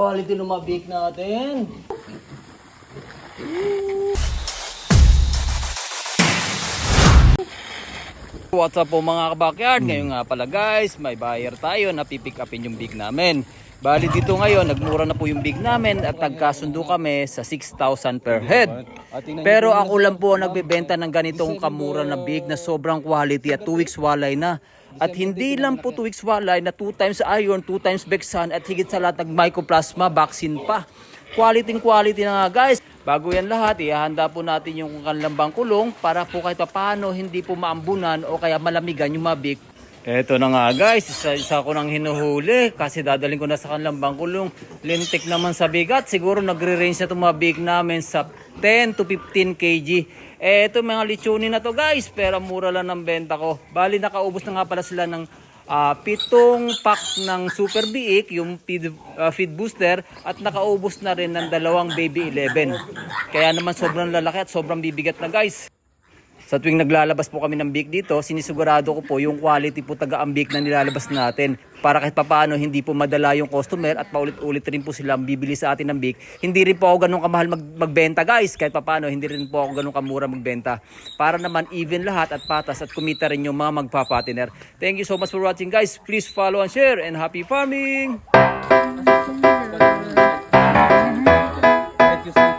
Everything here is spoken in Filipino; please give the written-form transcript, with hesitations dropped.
Quality ng mga bake natin. What's up po mga kabakyard? Ngayon nga pala guys, may buyer tayo na pipick upin yung big namin. Bali dito ngayon, nagmura na po yung big namin at nagkasundo kami sa 6,000 per head. Pero ako lang po ang nagbebenta ng ganitong kamura na big na sobrang quality at 2 weeks walay na. At hindi lang po 2 weeks walay na 2 times iron, 2 times Bexan at higit sa lahat ng mycoplasma vaccine pa. Quality na nga guys. Bago yan lahat, ihahanda po natin yung kanilang bangkulong para po kahit paano hindi po maambunan o kaya malamigan yung mga big. Eto na nga guys, isa ko nang hinuhuli kasi dadalhin ko na sa kanilang bangkulong. Lintik naman sa bigat, siguro nagre-range na itong mga big namin sa 10 to 15 kg. Eto mga lechonin na to guys, pero mura lang ng benta ko. Bali nakaubos na nga pala sila ng 7 pack ng Super Biik, yung feed booster, at nakaubos na rin ng 2 baby 11. Kaya naman sobrang lalaki at sobrang bibigat na guys. Sa tuwing naglalabas po kami ng Biik dito, sinisigurado ko po yung quality po taga-ambik na nilalabas natin. Para kahit papaano hindi po madala yung customer at paulit-ulit rin po silang bibili sa atin ng Biik. Hindi rin po ako ganun kamahal magbenta guys. Kahit papaano hindi rin po ako ganun kamura magbenta. Para naman even lahat at patas at kumita rin yung mga magpapatiner. Thank you so much for watching guys. Please follow and share and happy farming! Thank you so much.